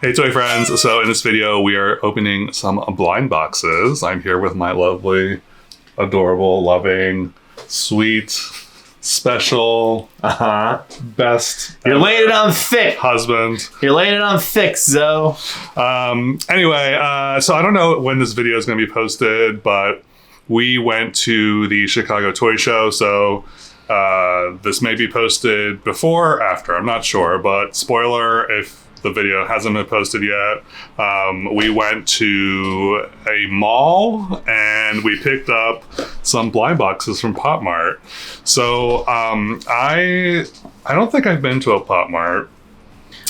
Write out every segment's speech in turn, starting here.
Hey toy friends, so in this video we are opening some blind boxes. I'm here with my lovely, adorable, loving, sweet, special, best You're laying it on thick. husband. You're laying it on thick, Zoe. Anyway, so I don't know when this video is going to be posted, but we went to the Chicago Toy Show, so this may be posted before or after, I'm not sure, but spoiler if the video hasn't been posted yet. We went to a mall and we picked up some blind boxes from POP MART. So I don't think I've been to a POP MART.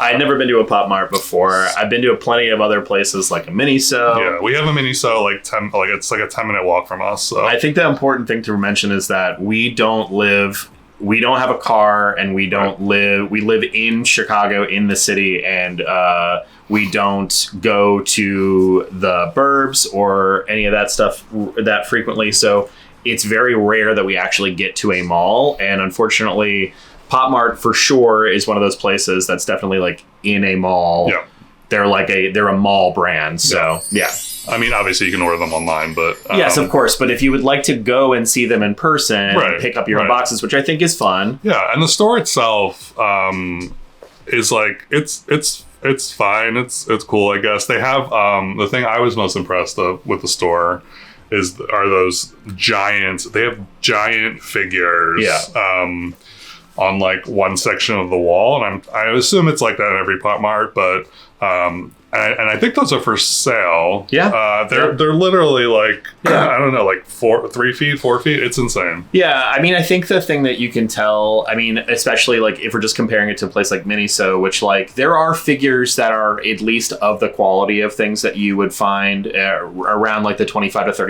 I'd never been to a POP MART before. I've been to plenty of other places like a Miniso. Yeah, we have a Miniso it's like a 10-minute walk from us. So. I think the important thing to mention is that we don't have a car, and we live in Chicago, in the city, and we don't go to the burbs or any of that stuff that frequently. So it's very rare that we actually get to a mall. And unfortunately, POP MART for sure is one of those places that's definitely like in a mall. Yeah. They're a mall brand. So yeah. I mean, obviously you can order them online, but... yes, of course. But if you would like to go and see them in person and pick up your own boxes, which I think is fun. Yeah, and the store itself is like, it's fine. It's cool, I guess. They have, the thing I was most impressed with the store are those they have giant figures on like one section of the wall. And I assume it's like that in every POP MART, but... And I think those are for sale. Yeah. They're literally like, I don't know, like 3 feet, 4 feet. It's insane. Yeah. I mean, I think the thing that you can tell, I mean, especially like if we're just comparing it to a place like Miniso, which like there are figures that are at least of the quality of things that you would find around like the $25 to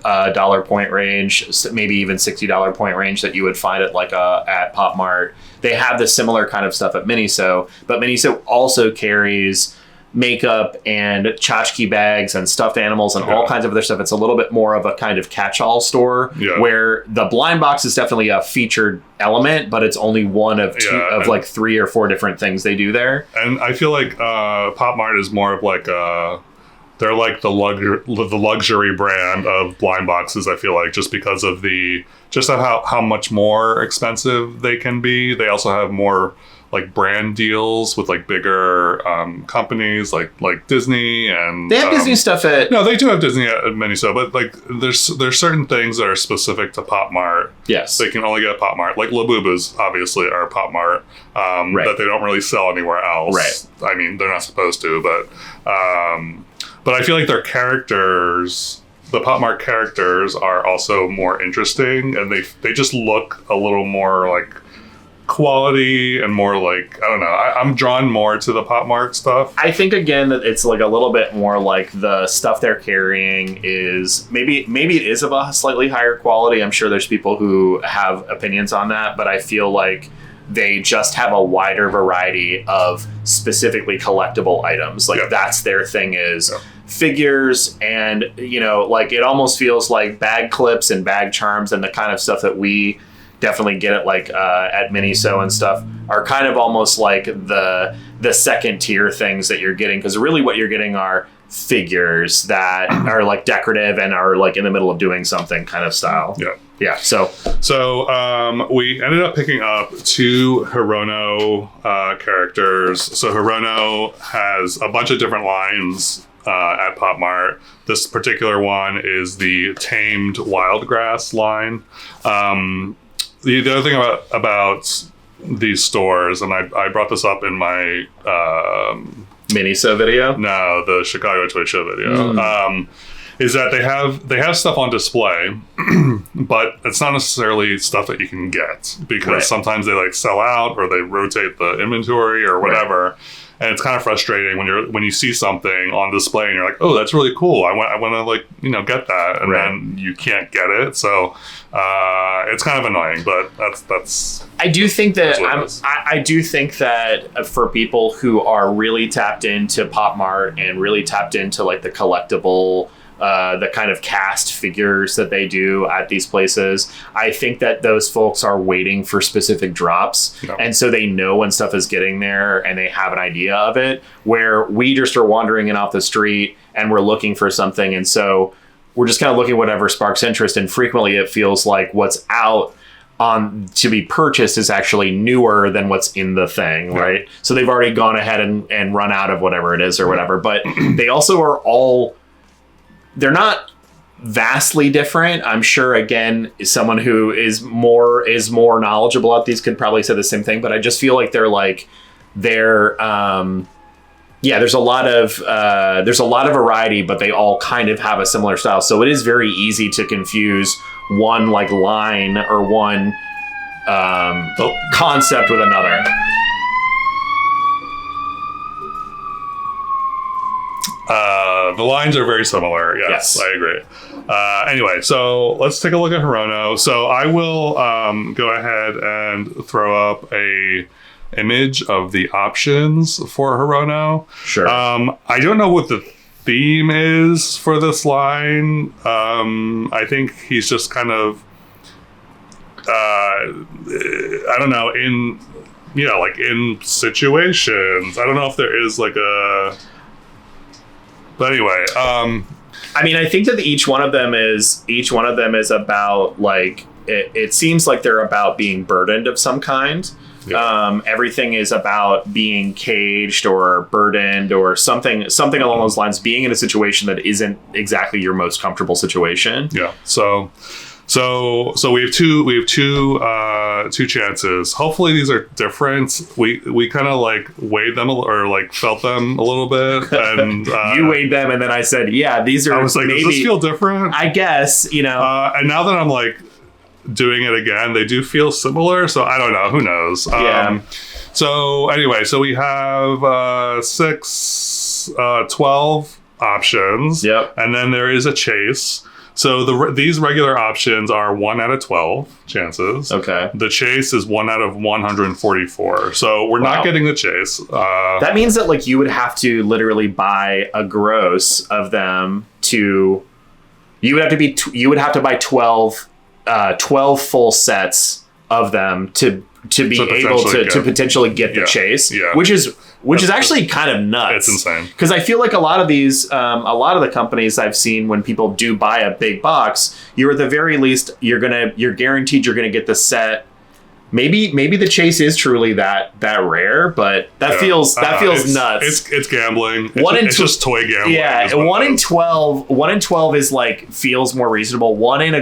$35 point range, maybe even $60 point range that you would find at like at POP MART. They have the similar kind of stuff at Miniso, but Miniso also carries makeup and tchotchke bags and stuffed animals and all kinds of other stuff. It's a little bit more of a kind of catch-all store where the blind box is definitely a featured element, but it's only one of like 3 or 4 different things they do there. And I feel like POP MART is more of like they're like the luxury brand of blind boxes. I feel like just because of how much more expensive they can be. They also have more like brand deals with like bigger companies like Disney, and they have Disney stuff at... No, they do have Disney at Miniso, but like there's certain things that are specific to POP MART. Yes. They can only get at POP MART. Like Labubas obviously are POP MART that they don't really sell anywhere else. Right. I mean, they're not supposed to, but I feel like their characters, the POP MART characters, are also more interesting, and they just look a little more like quality and more like, I don't know, I'm drawn more to the POP MART stuff. I think again that it's like a little bit more like the stuff they're carrying is maybe it is of a slightly higher quality. I'm sure there's people who have opinions on that, but I feel like they just have a wider variety of specifically collectible items. Like that's their thing is figures, and you know, like it almost feels like bag clips and bag charms and the kind of stuff that we definitely get it like at Miniso and stuff are kind of almost like the second tier things that you're getting, because really what you're getting are figures that are like decorative and are like in the middle of doing something kind of style. Yeah. So we ended up picking up 2 Hirono characters. So Hirono has a bunch of different lines at POP MART. This particular one is the Tamed Wild Grass line. The other thing about these stores, and I brought this up in my Miniso video? No, the Chicago Toy Show video. Is that they have stuff on display, but it's not necessarily stuff that you can get, because sometimes they like sell out or they rotate the inventory or whatever. And it's kind of frustrating when you see something on display and you're like, oh, that's really cool. I want to like, you know, get that. And then you can't get it. So it's kind of annoying, but that's I do think that I do think that for people who are really tapped into POP MART and really tapped into like the collectible the kind of cast figures that they do at these places. I think that those folks are waiting for specific drops. Yeah. And so they know when stuff is getting there and they have an idea of it, where we just are wandering in off the street and we're looking for something. And so we're just kind of looking at whatever sparks interest. And frequently it feels like what's out on to be purchased is actually newer than what's in the thing, right? So they've already gone ahead and run out of whatever it is or whatever. But they also are all... They're not vastly different. I'm sure, again, someone who is more knowledgeable about these could probably say the same thing, but I just feel like there's a lot of variety, but they all kind of have a similar style. So it is very easy to confuse one like line or one concept with another. The lines are very similar. Yes. I agree. Anyway, so let's take a look at Hirono. So I will go ahead and throw up a image of the options for Hirono. Sure. I don't know what the theme is for this line. I think he's just kind of, I don't know, in situations. I don't know if there is like a... But anyway, I mean, I think that each one of them is about like it seems like they're about being burdened of some kind. Yeah. Everything is about being caged or burdened or something along those lines. Being in a situation that isn't exactly your most comfortable situation. Yeah. So we have two chances. Hopefully these are different. We kind of like weighed them or like felt them a little bit, and you weighed them, and then I said, "Yeah, these are." I was like, maybe, "Does this feel different?" I guess and now that I'm like doing it again, they do feel similar. So I don't know. Who knows? Yeah. So anyway, so we have 12 options. Yep. And then there is a chase. So these regular options are 1 out of 12 chances. Okay. The chase is 1 out of 144. So we're not getting the chase. That means that like you would have to literally buy a gross of them to. You would have to buy 12 full sets of them to be able to potentially get the chase. Yeah. Which is actually kind of nuts. It's insane. Because I feel like a lot of these, a lot of the companies I've seen when people do buy a big box, you're at the very least, you're guaranteed you're gonna get the set. Maybe the chase is truly that rare, but that feels nuts. It's gambling. It's just toy gambling. Yeah, 1 in 12. 1 in 12 is like feels more reasonable. 1 in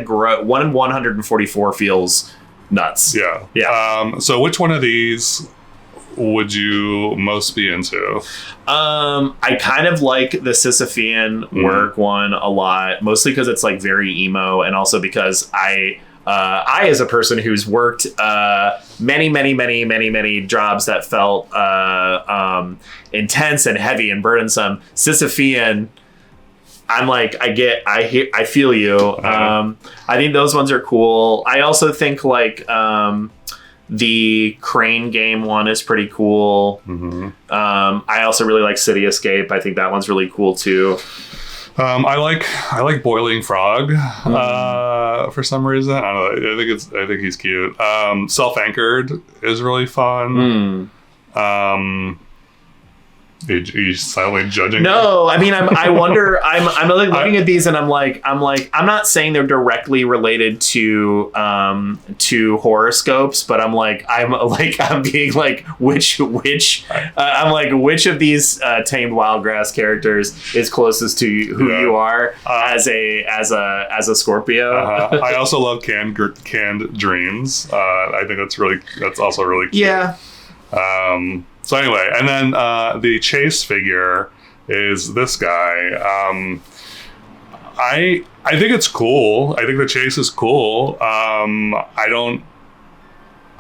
144 feels nuts. Yeah. Yeah. So which one of these would you most be into? I kind of like the Sisyphean work one a lot, mostly because it's like very emo, and also because I as a person who's worked many jobs that felt intense and heavy and burdensome, Sisyphean, I'm like, I feel you. I think those ones are cool. I also think like the crane game one is pretty cool. Mm-hmm. I also really like City Escape. I think that one's really cool too. I like Boiling Frog for some reason. I don't know. I think he's cute. Self-Anchored is really fun. Are you silently judging? No, I mean, I wonder. I'm like looking at these, and I'm not saying they're directly related to horoscopes, but I'm being like, which of these tamed wild grass characters is closest to who you are as a Scorpio. I also love canned dreams. I think that's also really cute. Yeah. So anyway, and then the chase figure is this guy. I think it's cool. I think the chase is cool. I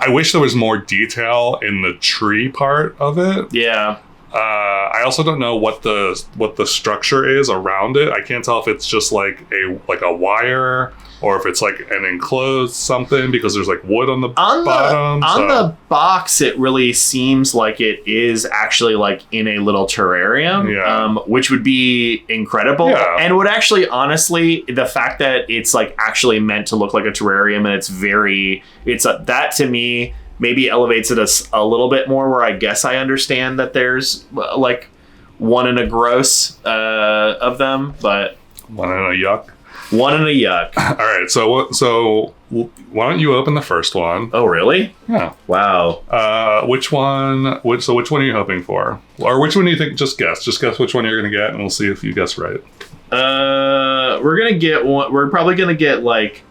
wish there was more detail in the tree part of it. Yeah. I also don't know what the structure is around it. I can't tell if it's just like a wire or if it's like an enclosed something because there's like wood on the bottom. The box, it really seems like it is actually like in a little terrarium, which would be incredible. Yeah. And would actually, honestly, the fact that it's like actually meant to look like a terrarium and that to me maybe elevates it a little bit more, where I guess I understand that there's like one in a gross of them, but one in a yuck. One and a yuck. All right, so why don't you open the first one? Oh, really? Yeah. Wow. Which one are you hoping for? Or which one do you think? Just guess which one you're gonna get, and we'll see if you guess right. We're gonna get one. We're probably gonna get like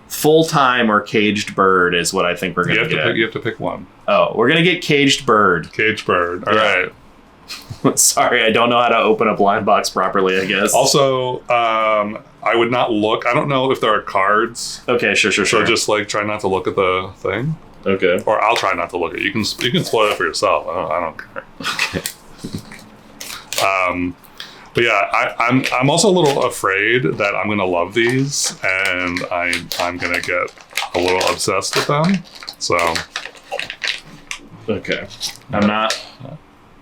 full-time or caged bird is what I think we're gonna get. You have to pick one. Oh, we're gonna get caged bird. Caged bird. All right. Sorry, I don't know how to open a blind box properly, I guess. Also, I would not look. I don't know if there are cards. Okay, sure. So just like try not to look at the thing. Okay. Or I'll try not to look at it. You can spoil it for yourself. I don't care. Okay. But yeah, I'm also a little afraid that I'm gonna love these and I'm gonna get a little obsessed with them. So. Okay. I'm not.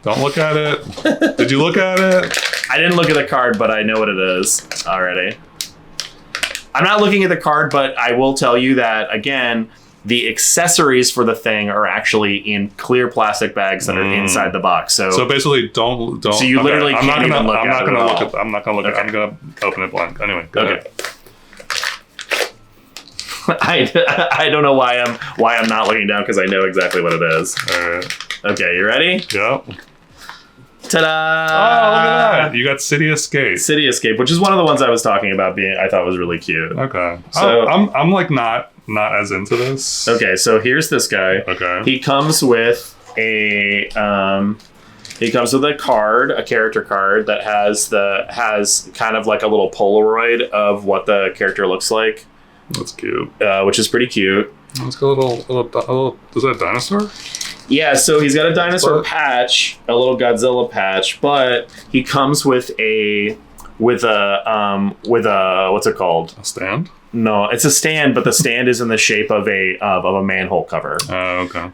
Don't look at it. Did you look at it? I didn't look at the card, but I know what it is already. I'm not looking at the card, but I will tell you that, again, the accessories for the thing are actually in clear plastic bags that are inside the box. So basically, don't. So you literally can't even look at it. I'm not gonna look at it. I'm gonna open it blank. Anyway, go ahead. I don't know why I'm not looking down, because I know exactly what it is. All right. Okay, you ready? Yep. Ta-da! Oh, look at that! You got City Escape. City Escape, which is one of the ones I was talking about I thought was really cute. Okay. So I'm like not as into this. Okay, so here's this guy. Okay. He comes with a card, a character card that has kind of like a little Polaroid of what the character looks like. That's cute. Which is pretty cute. Let's go a little. Is that a dinosaur? Yeah, so he's got a dinosaur patch, a little Godzilla patch, but he comes with a what's it called? A stand? No, it's a stand, but the stand is in the shape of a manhole cover. Oh, okay.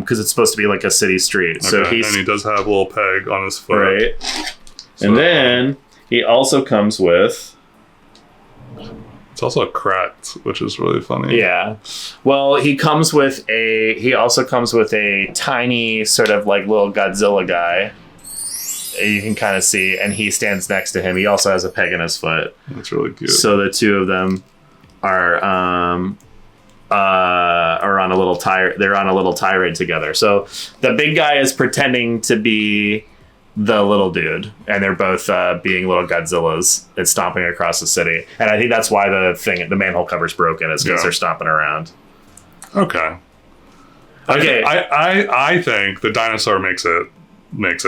Because it's supposed to be like a city street. Okay. So and he does have a little peg on his foot. Right. So, and then he also comes with. It's also cracked, which is really funny. Yeah. Well, he also comes with a tiny sort of like little Godzilla guy. You can kind of see, and he stands next to him. He also has a peg in his foot. That's really cute. So the two of them are on a little They're on a little tirade together. So the big guy is pretending to be the little dude, and they're both being little Godzillas and stomping across the city. And I think that's why the manhole cover's broken, is because they're stomping around. Okay. I think the dinosaur makes it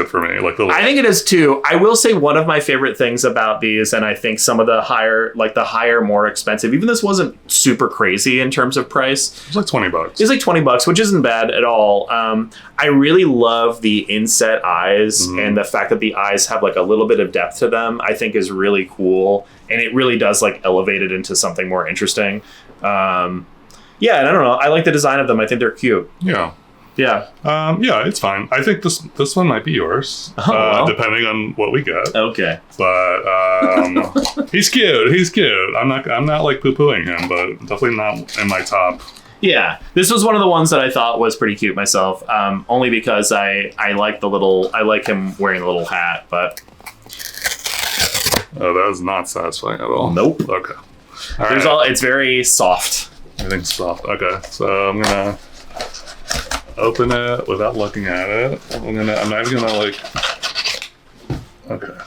for me. I think it is too. I will say one of my favorite things about these, and I think some of the higher, more expensive, even this wasn't super crazy in terms of price. It's like $20. It's like $20, which isn't bad at all. I really love the inset eyes, and the fact that the eyes have like a little bit of depth to them, I think is really cool. And it really does like elevate it into something more interesting. Yeah, and I don't know. I like the design of them. I think they're cute. Yeah. Yeah. Yeah, it's fine. I think this one might be yours, depending on what we get. Okay. But he's cute. I'm not like poo-pooing him, but definitely not in my top. Yeah, this was one of the ones that I thought was pretty cute myself. Only because I like him wearing a little hat, but. Oh, that is not satisfying at all. Nope. Okay. All right. It's very soft. Everything's soft. Okay, so I'm gonna open it without looking at it. I'm not even gonna like. Okay.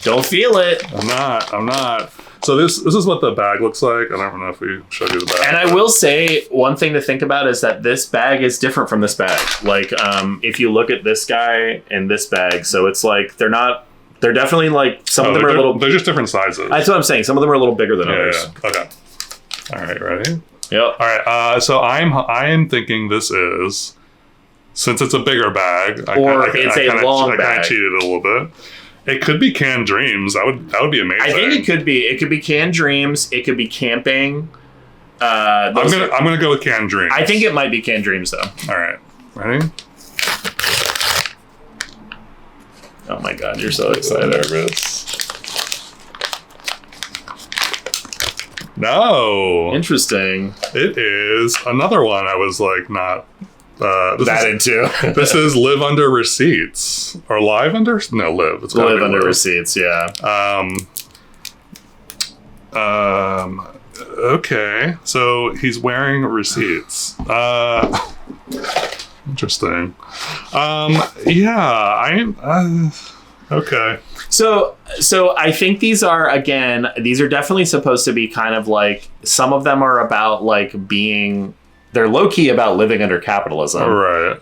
Don't feel it. I'm not. So this is what the bag looks like. I don't know if we showed you the bag. And I will say one thing to think about is that this bag is different from this bag. Like, if you look at this guy and this bag, so it's like they're definitely like some of them are a little. They're just different sizes. That's what I'm saying. Some of them are a little bigger than others. Yeah. Okay. All right. Ready? Yep. All right. So I am thinking this is since it's a bigger bag, it's a long bag. I kind of cheated a little bit. It could be canned dreams. That would be amazing. I think it could be. It could be canned dreams. It could be camping. I'm gonna go with canned dreams. I think it might be canned dreams though. All right, ready? Oh my god, you're so excited. Nervous. No. Interesting. It is another one. I was like not. Into. This is live under receipts or live under? No, live. It's live under receipts. Yeah. Okay. So he's wearing receipts. Interesting. Yeah. Okay. So I think these are definitely supposed to be kind of like, some of them are about like being. They're low-key about living under capitalism. Right.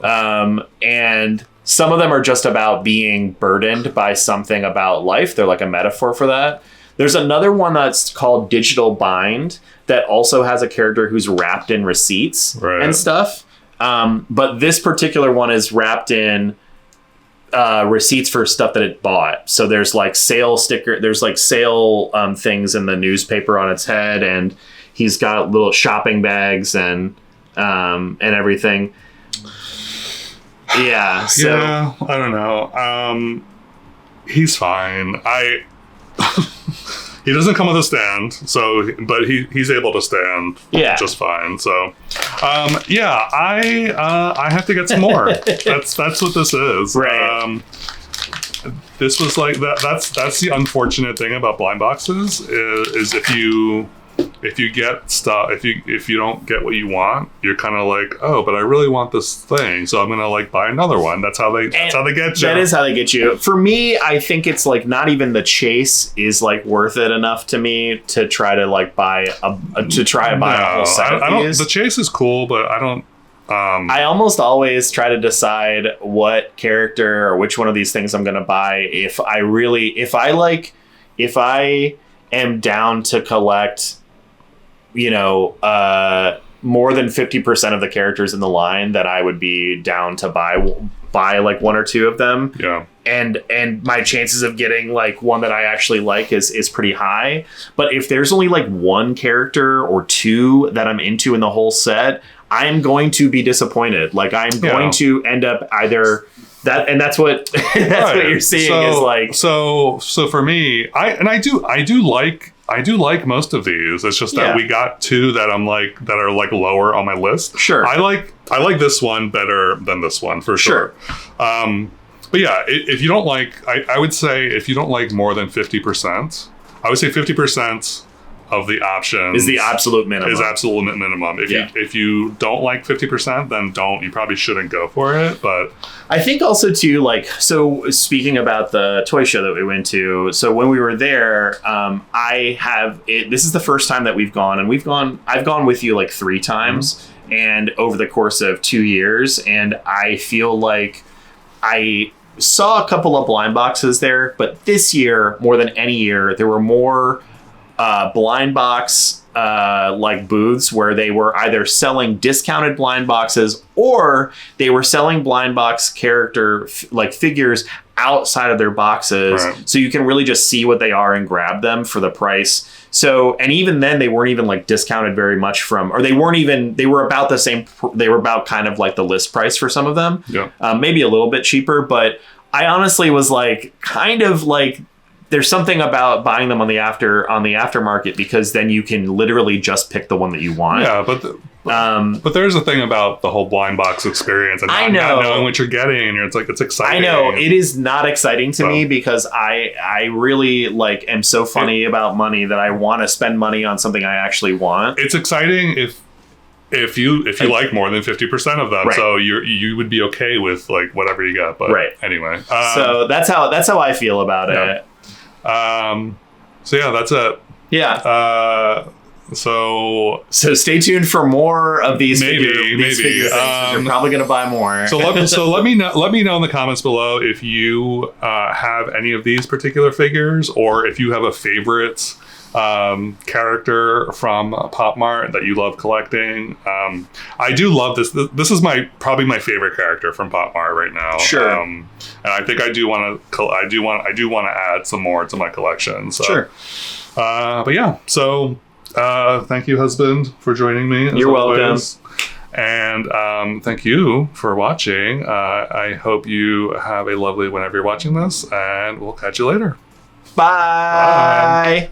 And some of them are just about being burdened by something about life. They're like a metaphor for that. There's another one that's called Digital Bind that also has a character who's wrapped in receipts and stuff. But this particular one is wrapped in receipts for stuff that it bought. So there's like sale things in the newspaper on its head, and he's got little shopping bags and everything. Yeah. So yeah, I don't know. He's fine. He doesn't come with a stand, but he's able to stand just fine. So I have to get some more. That's what this is. Right. This was like that's the unfortunate thing about blind boxes is if you get stuff, if you don't get what you want, you're kind of like, oh, but I really want this thing, so I'm gonna like buy another one. That's how they get you. That is how they get you. For me, I think it's like not even the chase is like worth it enough to me to try to like buy a whole set of these. The chase is cool, but I don't. I almost always try to decide what character or which one of these things I'm gonna buy if I am down to collect, more than 50% of the characters in the line, that I would be down to buy like one or two of them. Yeah. And my chances of getting like one that I actually like is pretty high. But if there's only like one character or two that I'm into in the whole set, I'm going to be disappointed. Like I'm going to end up either that, and that's what what you're seeing is like. So for me, I do like most of these. It's just that we got two that that are like lower on my list. Sure. I like this one better than this one for sure. But yeah, if you don't like, I would say if you don't like more than 50%, I would say 50% of the options is the absolute minimum. If you don't like 50%, then you probably shouldn't go for it. But I think also too, like, so speaking about the toy show that we went to, so when we were there, this is the first time that we've gone, and I've gone with you like 3 times and over the course of 2 years. And I feel like I saw a couple of blind boxes there, but this year, more than any year, there were more blind box like booths where they were either selling discounted blind boxes or they were selling blind box character like figures outside of their boxes, so you can really just see what they are and grab them for the price. So, and even then they weren't even like discounted very much they were about the same. They were about kind of like the list price for some of them, maybe a little bit cheaper. But I honestly was like, kind of like, there's something about buying them on the aftermarket, because then you can literally just pick the one that you want. Yeah, but there's a thing about the whole blind box experience and not knowing what you're getting, and it's exciting. I know it is not exciting to me, because I really like am so funny about money that I want to spend money on something I actually want. It's exciting if you like more than 50% of them, so you would be okay with like whatever you got. But anyway, so that's how I feel about it. So yeah, that's it. Yeah. So stay tuned for more of these figure things. You're probably going to buy more. So let me know in the comments below if you have any of these particular figures, or if you have a favorite character from Pop Mart that you love collecting. I do love this. This is probably my favorite character from Pop Mart right now. Sure. And I think I do want to add some more to my collection. So. Sure. But yeah, so thank you, husband, for joining me. You're welcome. And thank you for watching. I hope you have a lovely whenever you're watching this, and we'll catch you later. Bye.